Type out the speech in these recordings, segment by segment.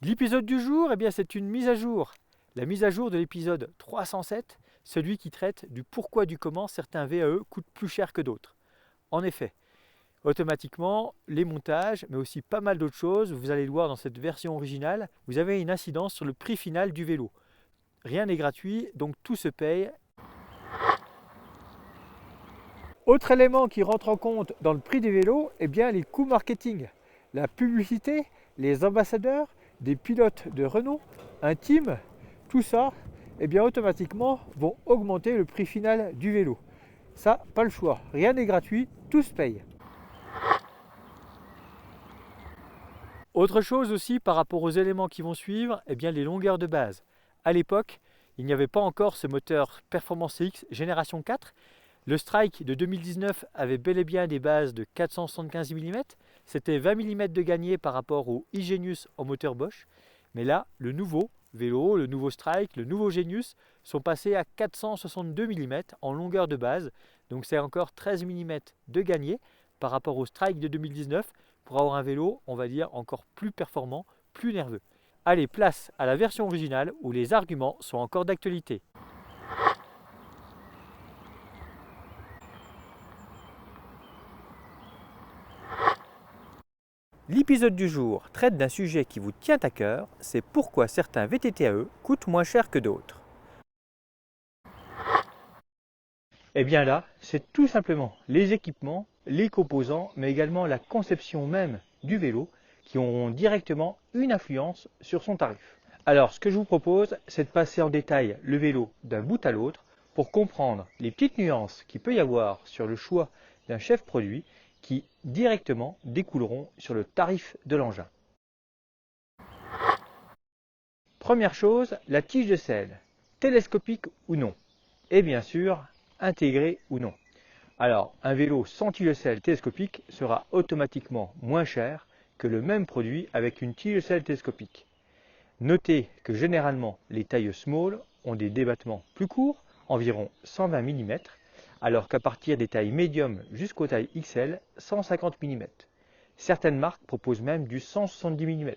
L'épisode du jour, c'est une mise à jour. La mise à jour de l'épisode 307, celui qui traite du pourquoi du comment certains VAE coûtent plus cher que d'autres. En effet, automatiquement, les montages, mais aussi pas mal d'autres choses, vous allez le voir dans cette version originale, vous avez une incidence sur le prix final du vélo. Rien n'est gratuit, donc tout se paye. Autre élément qui rentre en compte dans le prix des vélos, les coûts marketing. La publicité, les ambassadeurs, des pilotes de Renault, un team, tout ça, automatiquement vont augmenter le prix final du vélo. Ça, pas le choix. Rien n'est gratuit, tout se paye. Autre chose aussi par rapport aux éléments qui vont suivre, les longueurs de base. À l'époque, il n'y avait pas encore ce moteur Performance CX génération 4. Le Strike de 2019 avait bel et bien des bases de 475 mm. C'était 20 mm de gagné par rapport au e-Genius en moteur Bosch. Mais là, le nouveau vélo, le nouveau Strike, le nouveau Genius sont passés à 462 mm en longueur de base. Donc c'est encore 13 mm de gagné par rapport au Strike de 2019 pour avoir un vélo, on va dire, encore plus performant, plus nerveux. Allez, place à la version originale où les arguments sont encore d'actualité. L'épisode du jour traite d'un sujet qui vous tient à cœur, c'est pourquoi certains VTTAE coûtent moins cher que d'autres. Là, c'est tout simplement les équipements, les composants, mais également la conception même du vélo qui auront directement une influence sur son tarif. Alors, ce que je vous propose, c'est de passer en détail le vélo d'un bout à l'autre pour comprendre les petites nuances qu'il peut y avoir sur le choix d'un chef produit qui directement découleront sur le tarif de l'engin. Première chose, la tige de selle, télescopique ou non, et bien sûr, intégrée ou non. Alors, un vélo sans tige de selle télescopique sera automatiquement moins cher que le même produit avec une tige de selle télescopique. Notez que généralement, les tailles small ont des débattements plus courts, environ 120 mm, alors qu'à partir des tailles médium jusqu'aux tailles XL, 150 mm. Certaines marques proposent même du 170 mm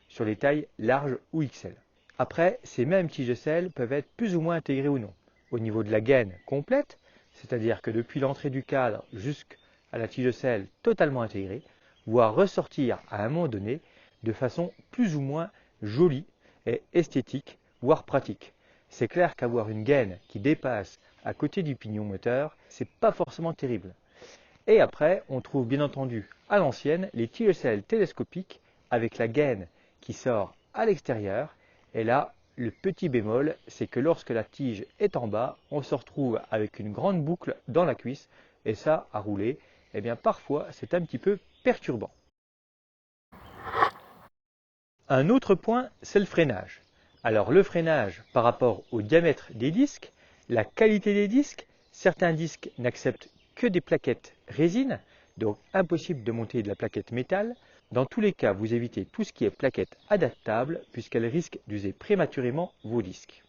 sur les tailles larges ou XL. Après, ces mêmes tiges de selle peuvent être plus ou moins intégrées ou non. Au niveau de la gaine complète, c'est-à-dire que depuis l'entrée du cadre jusqu'à la tige de selle totalement intégrée, voire ressortir à un moment donné de façon plus ou moins jolie et esthétique, voire pratique. C'est clair qu'avoir une gaine qui dépasse à côté du pignon moteur, c'est pas forcément terrible. Et après, on trouve bien entendu à l'ancienne les tiges de selle télescopiques avec la gaine qui sort à l'extérieur. Et là, le petit bémol, c'est que lorsque la tige est en bas, on se retrouve avec une grande boucle dans la cuisse. Et ça, à rouler, parfois, c'est un petit peu perturbant. Un autre point, c'est le freinage. Alors le freinage par rapport au diamètre des disques, la qualité des disques, certains disques n'acceptent que des plaquettes résine, donc impossible de monter de la plaquette métal. Dans tous les cas, vous évitez tout ce qui est plaquette adaptable puisqu'elle risque d'user prématurément vos disques.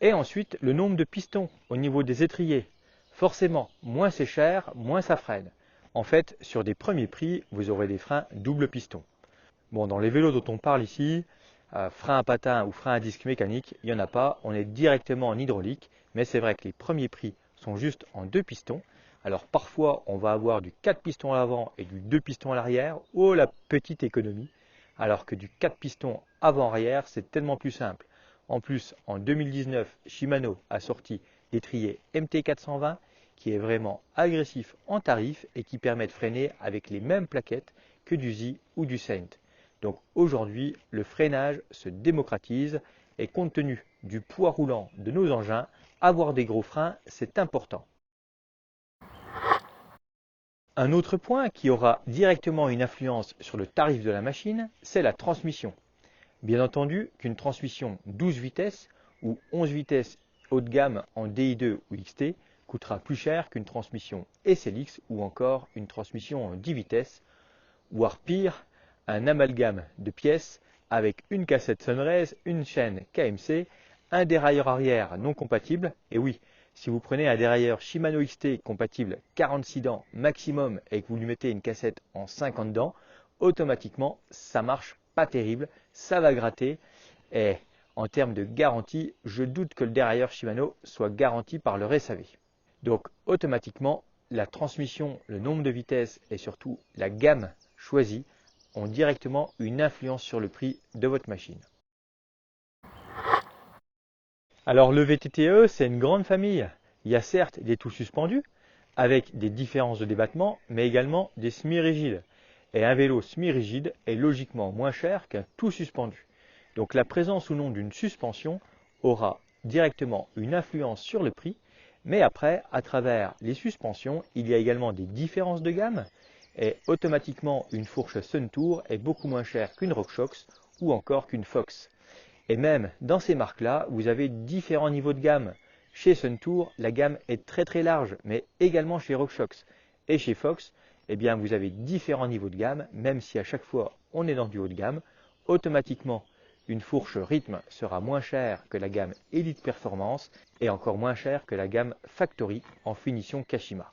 Et ensuite, le nombre de pistons au niveau des étriers. Forcément, moins c'est cher, moins ça freine. En fait, sur des premiers prix, vous aurez des freins double piston. Bon, dans les vélos dont on parle ici, frein à patin ou frein à disque mécanique, il n'y en a pas, on est directement en hydraulique, mais c'est vrai que les premiers prix sont juste en 2 pistons. Alors parfois, on va avoir du 4 pistons à l'avant et du 2 pistons à l'arrière. Oh, la petite économie. Alors que du 4 pistons avant-arrière, c'est tellement plus simple. En plus, en 2019, Shimano a sorti l'étrier MT420 qui est vraiment agressif en tarif et qui permet de freiner avec les mêmes plaquettes que du Z ou du Saint. Donc aujourd'hui, le freinage se démocratise et compte tenu du poids roulant de nos engins, avoir des gros freins, c'est important. Un autre point qui aura directement une influence sur le tarif de la machine, c'est la transmission. Bien entendu qu'une transmission 12 vitesses ou 11 vitesses haut de gamme en DI2 ou XT coûtera plus cher qu'une transmission SLX ou encore une transmission en 10 vitesses, voire pire, un amalgame de pièces avec une cassette Sunrace, une chaîne KMC, un dérailleur arrière non compatible. Et oui, si vous prenez un dérailleur Shimano XT compatible 46 dents maximum et que vous lui mettez une cassette en 50 dents, automatiquement ça marche pas terrible, ça va gratter. Et en termes de garantie, je doute que le dérailleur Shimano soit garanti par le SAV. Donc automatiquement, la transmission, le nombre de vitesses et surtout la gamme choisie ont directement une influence sur le prix de votre machine. Alors le VTTE, c'est une grande famille. Il y a certes des tout suspendus, avec des différences de débattement, mais également des semi-rigides. Et un vélo semi-rigide est logiquement moins cher qu'un tout suspendu. Donc la présence ou non d'une suspension aura directement une influence sur le prix, mais après, à travers les suspensions, il y a également des différences de gamme, et automatiquement une fourche Suntour est beaucoup moins chère qu'une RockShox ou encore qu'une Fox. Et même dans ces marques-là, vous avez différents niveaux de gamme. Chez Suntour, la gamme est très large, mais également chez RockShox. Et chez Fox, eh bien, vous avez différents niveaux de gamme, même si à chaque fois on est dans du haut de gamme. Automatiquement, une fourche rythme sera moins chère que la gamme Elite Performance et encore moins chère que la gamme Factory en finition Kashima.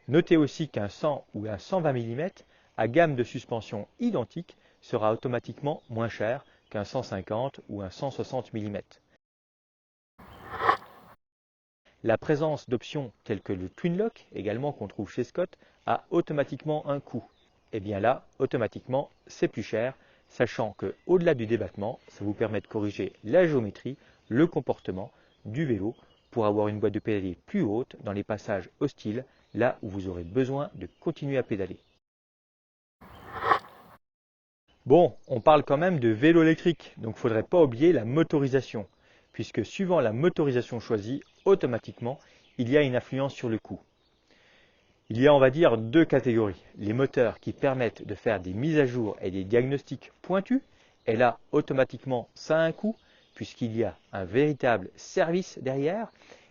Notez aussi qu'un 100 ou un 120 mm à gamme de suspension identique sera automatiquement moins cher qu'un 150 ou un 160 mm. La présence d'options telles que le Twin Lock, également qu'on trouve chez Scott, a automatiquement un coût. Et bien là, automatiquement, c'est plus cher, sachant que au-delà du débattement, ça vous permet de corriger la géométrie, le comportement du vélo pour avoir une boîte de pédalier plus haute dans les passages hostiles, là où vous aurez besoin de continuer à pédaler. Bon, on parle quand même de vélo électrique, donc il ne faudrait pas oublier la motorisation, puisque suivant la motorisation choisie, automatiquement, il y a une influence sur le coût. Il y a, on va dire, deux catégories. Les moteurs qui permettent de faire des mises à jour et des diagnostics pointus, et là, automatiquement, ça a un coût, puisqu'il y a un véritable service derrière,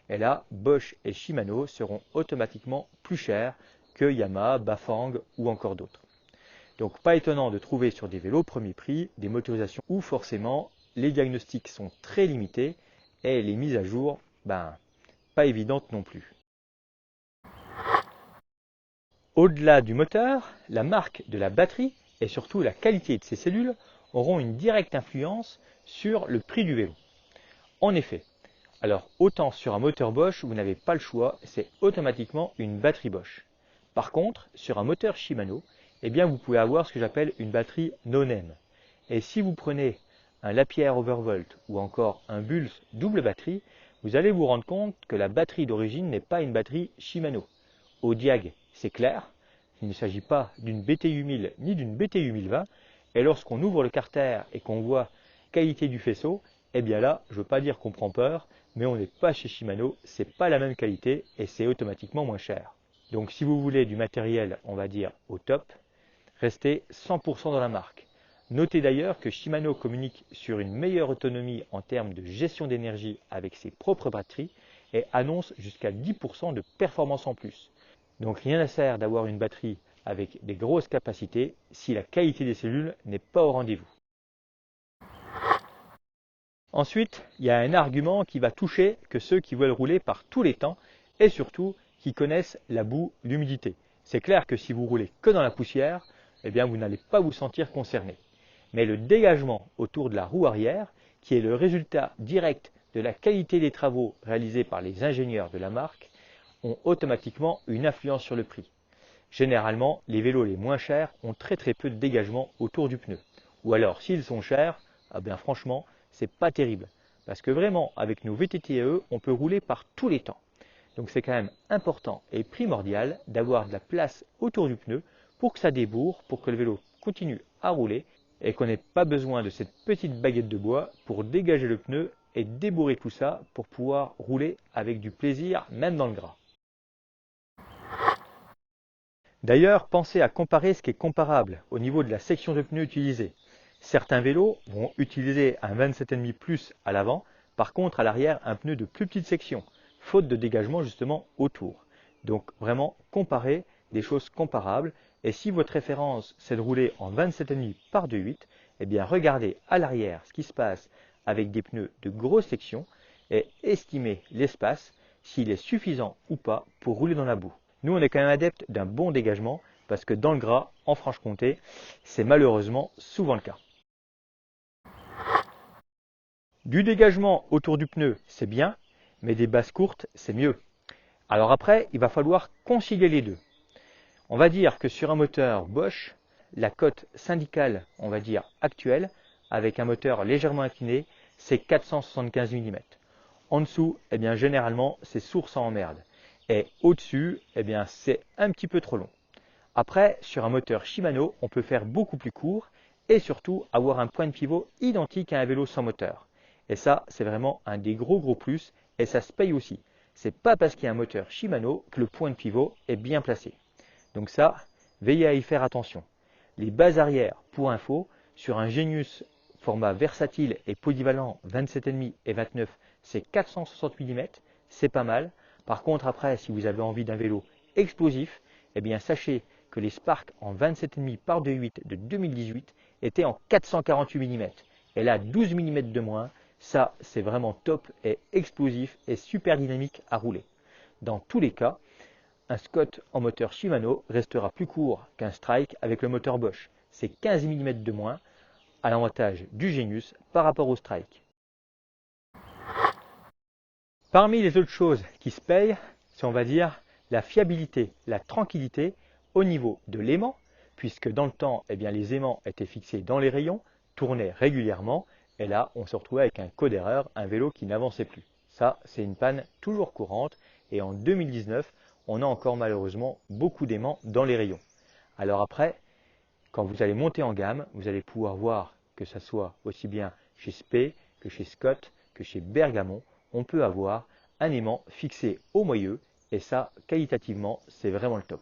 et là, Bosch et Shimano seront automatiquement plus chers que Yamaha, Bafang ou encore d'autres. Donc pas étonnant de trouver sur des vélos premier prix des motorisations où forcément les diagnostics sont très limités et les mises à jour, pas évidentes non plus. Au-delà du moteur, la marque de la batterie et surtout la qualité de ses cellules auront une directe influence sur le prix du vélo. En effet, alors autant sur un moteur Bosch, vous n'avez pas le choix, c'est automatiquement une batterie Bosch. Par contre, sur un moteur Shimano, eh bien, vous pouvez avoir ce que j'appelle une batterie no-name. Et si vous prenez un Lapierre Overvolt ou encore un Bulls double batterie, vous allez vous rendre compte que la batterie d'origine n'est pas une batterie Shimano. Au diag, c'est clair, il ne s'agit pas d'une BTU 1000 ni d'une BTU 1020. Et lorsqu'on ouvre le carter et qu'on voit qualité du faisceau, eh bien là, je ne veux pas dire qu'on prend peur, mais on n'est pas chez Shimano, c'est pas la même qualité et c'est automatiquement moins cher. Donc si vous voulez du matériel, on va dire au top, restez 100% dans la marque. Notez d'ailleurs que Shimano communique sur une meilleure autonomie en termes de gestion d'énergie avec ses propres batteries et annonce jusqu'à 10% de performance en plus. Donc rien ne sert d'avoir une batterie avec des grosses capacités si la qualité des cellules n'est pas au rendez-vous. Ensuite, il y a un argument qui va toucher que ceux qui veulent rouler par tous les temps et surtout qui connaissent la boue, l'humidité. C'est clair que si vous roulez que dans la poussière, eh bien vous n'allez pas vous sentir concerné. Mais le dégagement autour de la roue arrière, qui est le résultat direct de la qualité des travaux réalisés par les ingénieurs de la marque, ont automatiquement une influence sur le prix. Généralement, les vélos les moins chers ont très peu de dégagement autour du pneu. Ou alors, s'ils sont chers, eh bien franchement, c'est pas terrible. Parce que vraiment, avec nos VTTE, on peut rouler par tous les temps. Donc c'est quand même important et primordial d'avoir de la place autour du pneu pour que ça débourre, pour que le vélo continue à rouler et qu'on n'ait pas besoin de cette petite baguette de bois pour dégager le pneu et débourrer tout ça pour pouvoir rouler avec du plaisir, même dans le gras. D'ailleurs, pensez à comparer ce qui est comparable au niveau de la section de pneus utilisée. Certains vélos vont utiliser un 27,5 plus à l'avant, par contre à l'arrière un pneu de plus petite section, faute de dégagement justement autour. Donc vraiment comparer des choses comparables, et si votre référence c'est de rouler en 27,5 par 2,8, eh bien regardez à l'arrière ce qui se passe avec des pneus de grosse section et estimez l'espace, s'il est suffisant ou pas pour rouler dans la boue. Nous on est quand même adeptes d'un bon dégagement, parce que dans le gras, en Franche-Comté, c'est malheureusement souvent le cas. Du dégagement autour du pneu, c'est bien, mais des bases courtes, c'est mieux. Alors après, il va falloir concilier les deux. On va dire que sur un moteur Bosch, la cote syndicale, on va dire actuelle, avec un moteur légèrement incliné, c'est 475 mm. En dessous, eh bien, généralement, c'est source à emmerde. Et au-dessus, eh bien, c'est un petit peu trop long. Après, sur un moteur Shimano, on peut faire beaucoup plus court et surtout avoir un point de pivot identique à un vélo sans moteur. Et ça, c'est vraiment un des gros plus et ça se paye aussi. C'est pas parce qu'il y a un moteur Shimano que le point de pivot est bien placé. Donc ça, veillez à y faire attention. Les bases arrière, pour info, sur un Genius format versatile et polyvalent 27,5 et 29, c'est 460 mm, c'est pas mal. Par contre, après, si vous avez envie d'un vélo explosif, eh bien sachez que les Spark en 27,5 par 2,8 de 2018 étaient en 448 mm. Et là, 12 mm de moins, ça c'est vraiment top et explosif et super dynamique à rouler. Dans tous les cas, un Scott en moteur Shimano restera plus court qu'un Strike avec le moteur Bosch. C'est 15 mm de moins à l'avantage du Genius par rapport au Strike. Parmi les autres choses qui se payent, c'est on va dire la fiabilité, la tranquillité au niveau de l'aimant, puisque dans le temps, eh bien, les aimants étaient fixés dans les rayons, tournaient régulièrement, et là, on se retrouvait avec un code erreur, un vélo qui n'avançait plus. Ça, c'est une panne toujours courante, et en 2019, on a encore malheureusement beaucoup d'aimants dans les rayons. Alors après, quand vous allez monter en gamme, vous allez pouvoir voir que ça soit aussi bien chez Spey que chez Scott, que chez Bergamon, on peut avoir un aimant fixé au moyeu, et ça, qualitativement, c'est vraiment le top.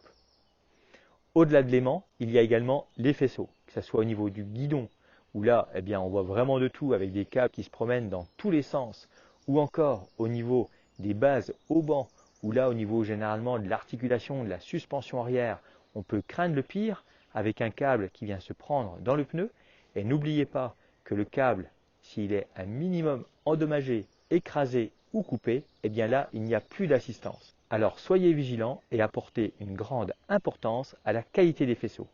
Au-delà de l'aimant, il y a également les faisceaux, que ce soit au niveau du guidon, où là, eh bien, on voit vraiment de tout avec des câbles qui se promènent dans tous les sens, ou encore au niveau des bases au banc, où là, au niveau généralement de l'articulation, de la suspension arrière, on peut craindre le pire avec un câble qui vient se prendre dans le pneu. Et n'oubliez pas que le câble, s'il est un minimum endommagé, écrasé ou coupé, eh bien là, il n'y a plus d'assistance. Alors soyez vigilants et apportez une grande importance à la qualité des faisceaux.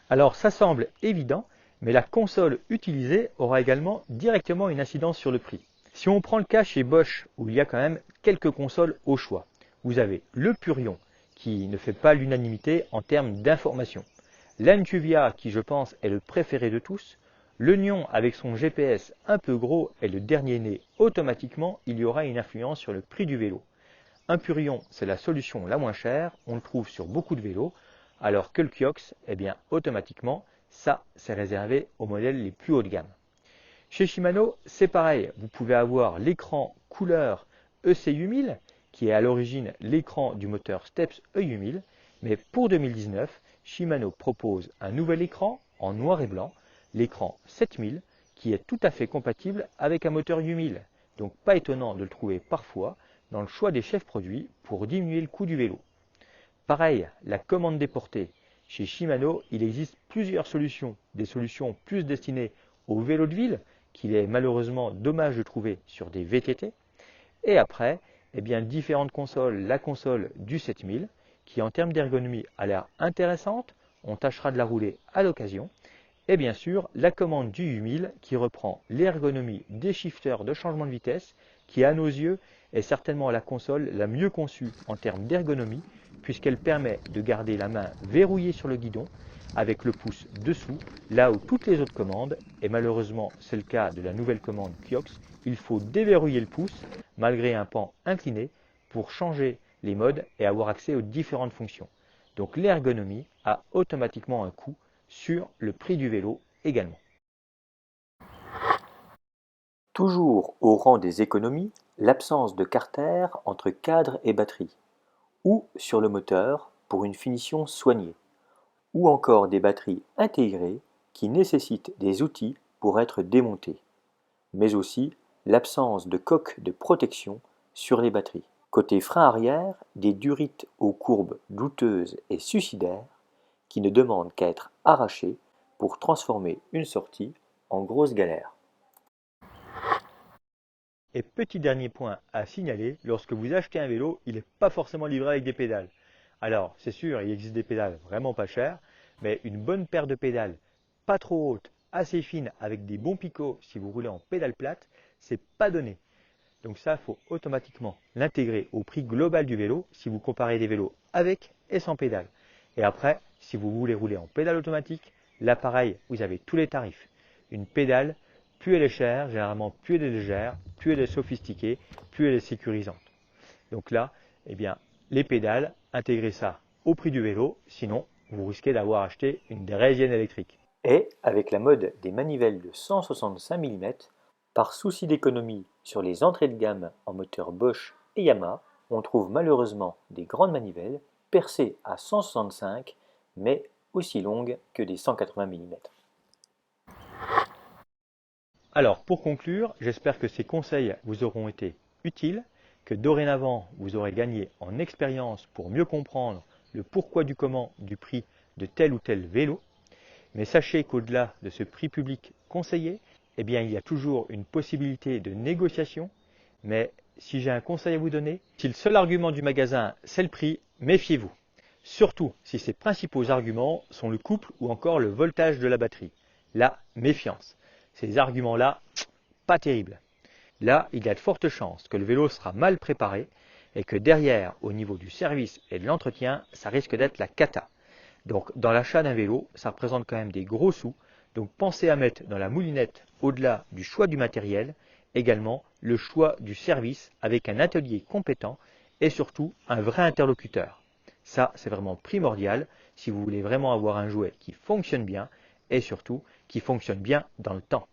Alors ça semble évident, mais la console utilisée aura également directement une incidence sur le prix. Si on prend le cas chez Bosch, où il y a quand même quelques consoles au choix, vous avez le Purion, qui ne fait pas l'unanimité en termes d'information, l'Entuvia, qui je pense est le préféré de tous, le Nion avec son GPS un peu gros est le dernier né, automatiquement il y aura une influence sur le prix du vélo. Un Purion, c'est la solution la moins chère, on le trouve sur beaucoup de vélos, alors que le Kiox, eh bien automatiquement, ça c'est réservé aux modèles les plus haut de gamme. Chez Shimano, c'est pareil, vous pouvez avoir l'écran couleur EC8000, qui est à l'origine l'écran du moteur Steps E8000, mais pour 2019, Shimano propose un nouvel écran en noir et blanc, l'écran 7000, qui est tout à fait compatible avec un moteur 8000. Donc pas étonnant de le trouver parfois dans le choix des chefs produits pour diminuer le coût du vélo. Pareil, la commande déportée. Chez Shimano, il existe plusieurs solutions, des solutions plus destinées aux vélos de ville, qu'il est malheureusement dommage de trouver sur des VTT. Et après, eh bien, différentes consoles, la console du 7000, qui en termes d'ergonomie a l'air intéressante, on tâchera de la rouler à l'occasion. Et bien sûr, la commande du 8000 qui reprend l'ergonomie des shifters de changement de vitesse, qui à nos yeux est certainement la console la mieux conçue en termes d'ergonomie, puisqu'elle permet de garder la main verrouillée sur le guidon, avec le pouce dessous, là où toutes les autres commandes, et malheureusement c'est le cas de la nouvelle commande Kiox, il faut déverrouiller le pouce, malgré un pan incliné, pour changer les modes et avoir accès aux différentes fonctions. Donc l'ergonomie a automatiquement un coût sur le prix du vélo également. Toujours au rang des économies, l'absence de carter entre cadre et batterie, ou sur le moteur pour une finition soignée, ou encore des batteries intégrées qui nécessitent des outils pour être démontées, mais aussi l'absence de coque de protection sur les batteries. Côté frein arrière, des durites aux courbes douteuses et suicidaires qui ne demandent qu'à être arrachées pour transformer une sortie en grosse galère. Et petit dernier point à signaler, lorsque vous achetez un vélo, il n'est pas forcément livré avec des pédales. Alors, c'est sûr, il existe des pédales vraiment pas chères, mais une bonne paire de pédales, pas trop haute, assez fine avec des bons picots si vous roulez en pédale plate, c'est pas donné. Donc ça, il faut automatiquement l'intégrer au prix global du vélo si vous comparez des vélos avec et sans pédale. Et après, si vous voulez rouler en pédale automatique, là pareil, vous avez tous les tarifs. Une pédale, plus elle est chère, généralement plus elle est légère, plus elle est sophistiquée, plus elle est sécurisante. Donc là, eh bien, les pédales, intégrez ça au prix du vélo, sinon vous risquez d'avoir acheté une draisienne électrique. Et avec la mode des manivelles de 165 mm, par souci d'économie sur les entrées de gamme en moteur Bosch et Yamaha, on trouve malheureusement des grandes manivelles percées à 165 mais aussi longues que des 180 mm. Alors pour conclure, j'espère que ces conseils vous auront été utiles, que dorénavant vous aurez gagné en expérience pour mieux comprendre le pourquoi du comment du prix de tel ou tel vélo. Mais sachez qu'au-delà de ce prix public conseillé, eh bien, il y a toujours une possibilité de négociation. Mais si j'ai un conseil à vous donner, si le seul argument du magasin c'est le prix, méfiez-vous. Surtout si ces principaux arguments sont le couple ou encore le voltage de la batterie. Là, méfiance. Ces arguments-là, pas terribles. Là, il y a de fortes chances que le vélo sera mal préparé et que derrière, au niveau du service et de l'entretien, ça risque d'être la cata. Donc dans l'achat d'un vélo, ça représente quand même des gros sous. Donc pensez à mettre dans la moulinette, au-delà du choix du matériel, également le choix du service avec un atelier compétent et surtout un vrai interlocuteur. Ça, c'est vraiment primordial si vous voulez vraiment avoir un jouet qui fonctionne bien et surtout qui fonctionne bien dans le temps.